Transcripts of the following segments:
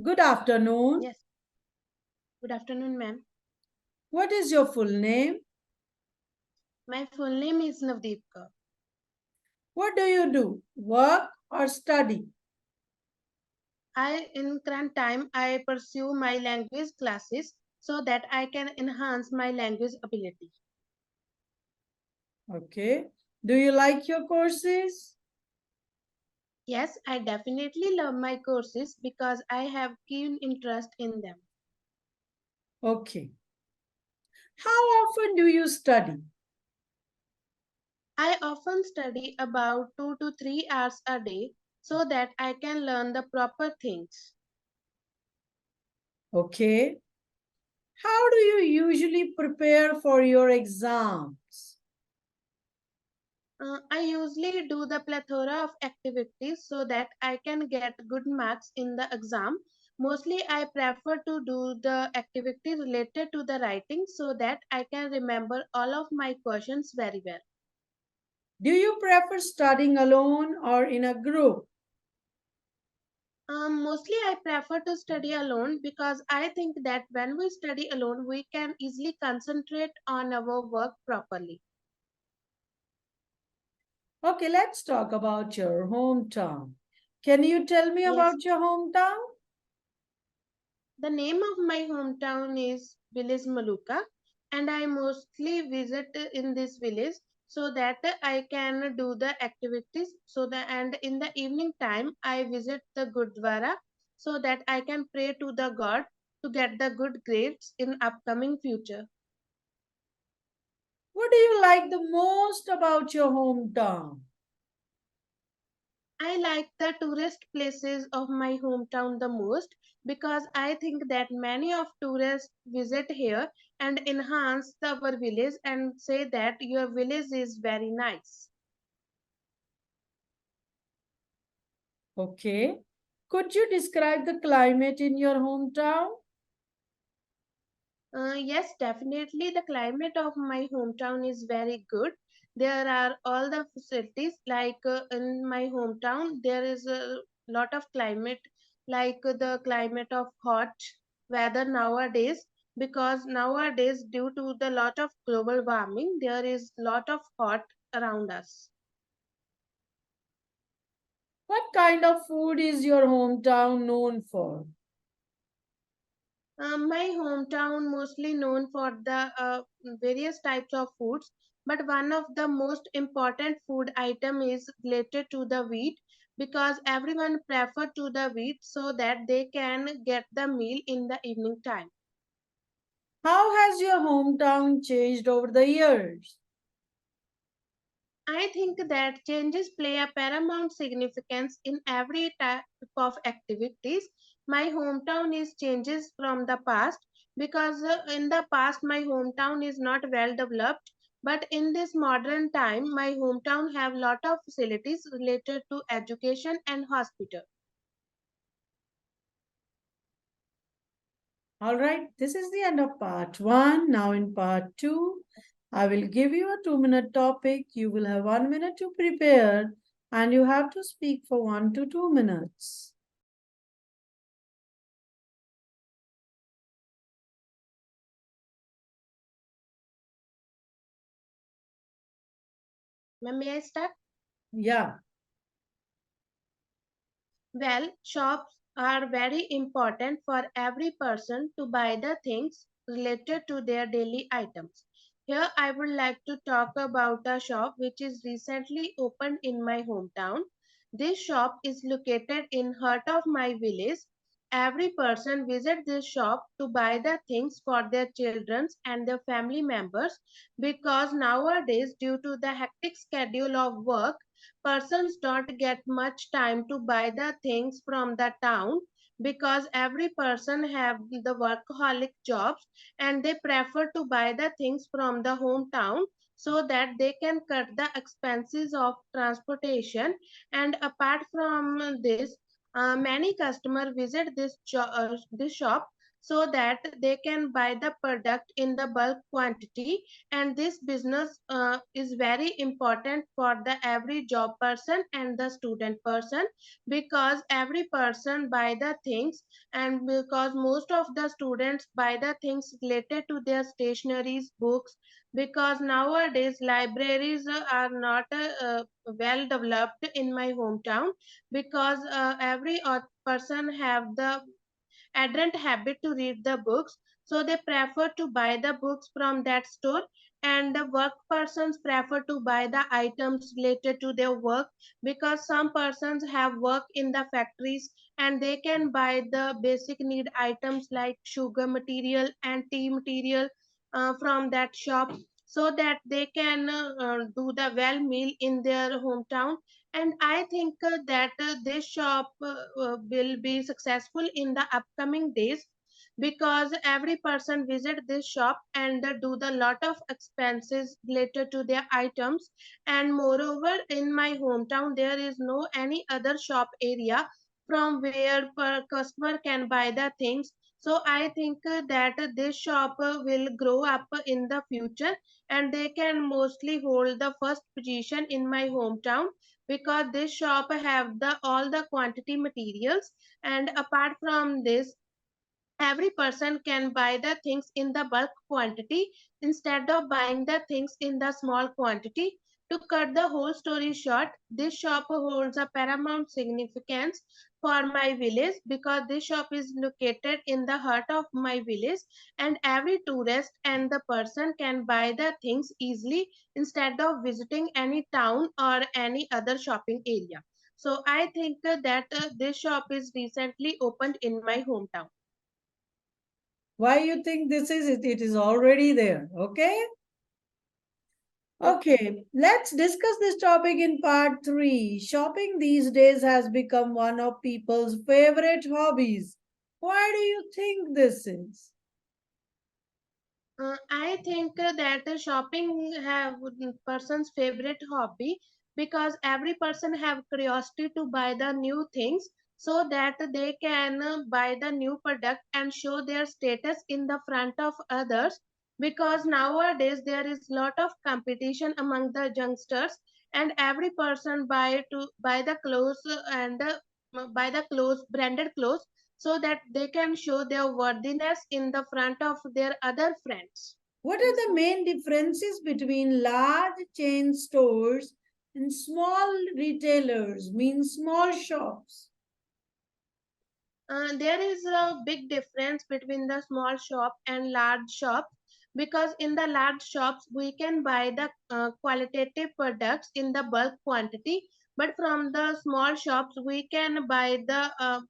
Good afternoon. Yes. Good afternoon, ma'am. What is your full name? My full name is Navdeep Kaur. What do you do? Work or study? In current time, I pursue my language classes so that I can enhance my language ability. Okay. Do you like your courses? Yes, I definitely love my courses because I have keen interest in them. Okay. How often do you study? I often study about 2 to 3 hours a day so that I can learn the proper things. Okay. How do you usually prepare for your exams? I usually do the plethora of activities so that I can get good marks in the exam. Mostly, I prefer to do the activity related to the writing so that I can remember all of my questions very well. Do you prefer studying alone or in a group? Mostly, I prefer to study alone because I think that when we study alone, we can easily concentrate on our work properly. Okay, let's talk about your hometown. Can you tell me Yes, about your hometown? the name of my hometown is village Maluka, and I mostly visit in this village so that I can do the activities. And in the evening time I visit the Gurdwara so that I can pray to the God to get the good grades in upcoming future. What do you like the most about your hometown? I like the tourist places of my hometown the most because I think that many of tourists visit here and enhance our village and say that your village is very nice. Okay. Could you describe the climate in your hometown? Yes, definitely the climate of my hometown is very good. There are all the facilities like in my hometown there is a lot of climate like the climate of hot weather nowadays because nowadays due to the lot of global warming there is lot of hot around us. What kind of food is your hometown known for? My hometown mostly known for the various types of foods, but one of the most important food item is related to the wheat because everyone prefer to the wheat so that they can get the meal in the evening time. How has your hometown changed over the years? I think that changes play a paramount significance in every type of activities. My hometown is changes from the past because in the past my hometown is not well developed, but in this modern time my hometown have lot of facilities related to education and hospital. All right, this is the end of part one. Now, in part two, I will give you a 2 minute topic. You will have 1 minute to prepare, and you have to speak for 1 to 2 minutes. May I start? Yeah. Well, shops are very important for every person to buy the things related to their daily items. Here I would like to talk about a shop which is recently opened in my hometown. This shop is located in heart of my village. Every person visit this shop to buy the things for their children and their family members because nowadays due to the hectic schedule of work persons don't get much time to buy the things from the town because every person have the workaholic jobs and they prefer to buy the things from the hometown so that they can cut the expenses of transportation. And apart from this many customers visit this shop so that they can buy the product in the bulk quantity. And this business is very important for the every job person and the student person, because every person buy the things, and because most of the students buy the things related to their stationaries, books, because nowadays libraries are not well developed in my hometown, because every person have the adherent habit to read the books, so they prefer to buy the books from that store. And the work persons prefer to buy the items related to their work, because some persons have work in the factories, and they can buy the basic need items like sugar material and tea material from that shop, so that they can do the well meal in their hometown. And I think that this shop will be successful in the upcoming days, because every person visit this shop and do the lot of expenses related to their items. And moreover, in my hometown there is no any other shop area from where per customer can buy the things. So I think that this shop will grow up in the future, and they can mostly hold the first position in my hometown, because this shop have the all the quantity materials. And apart from this, every person can buy the things in the bulk quantity instead of buying the things in the small quantity. To cut the whole story short, this shop holds a paramount significance for my village, because this shop is located in the heart of my village, and every tourist and the person can buy the things easily instead of visiting any town or any other shopping area. So I think that this shop is recently opened in my hometown. Why you think this is it? It is already there. Okay. Okay. Okay, let's discuss this topic in part 3. Shopping these days has become one of people's favorite hobbies. Why do you think this is? I think that shopping have person's favorite hobby, because every person have curiosity to buy the new things, so that they can buy the new product and show their status in the front of others. Because nowadays there is lot of competition among the youngsters, and every person buy the clothes and buy the clothes, branded clothes, so that they can show their worthiness in the front of their other friends. What are the main differences between large chain stores and small retailers, mean small shops? There is a big difference between the small shop and large shop, because in the large shops we can buy the qualitative products in the bulk quantity, but from the small shops we can buy the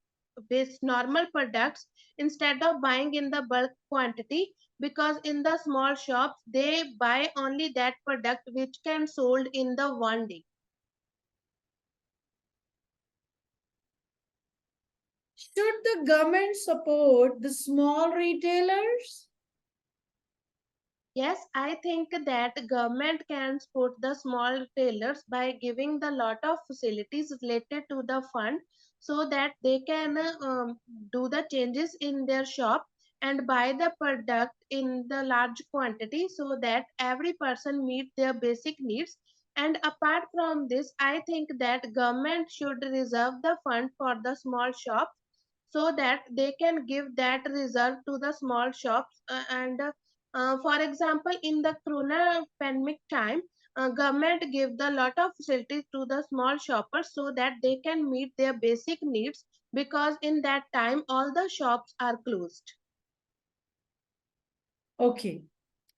base normal products instead of buying in the bulk quantity, because in the small shops they buy only that product which can sold in the one day. Should the government support the small retailers? Yes, I think that government can support the small retailers by giving the lot of facilities related to the fund, so that they can do the changes in their shop and buy the product in the large quantity, so that every person meet their basic needs. And apart from this, I think that government should reserve the fund for the small shops, so that they can give that reserve to the small shops. And for example, in the corona pandemic time, government give the lot of facilities to the small shoppers, so that they can meet their basic needs, because in that time all the shops are closed. Okay.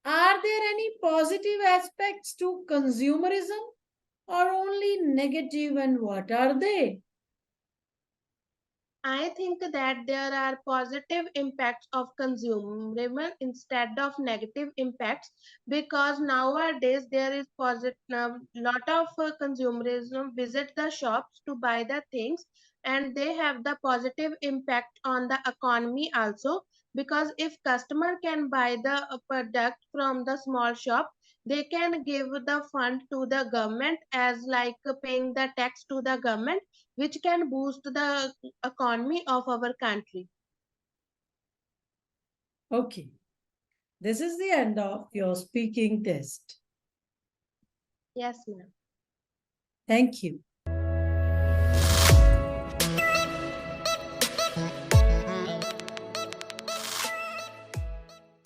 Are there any positive aspects to consumerism or only negative, and what are they? I think that there are positive impacts of consumerism instead of negative impacts, because nowadays there is positive lot of consumerism visit the shops to buy the things, and they have the positive impact on the economy also, because if customer can buy the product from the small shop, they can give the fund to the government as like paying the tax to the government, which can boost the economy of our country. Okay. This is the end of your speaking test. Yes, ma'am. Thank you.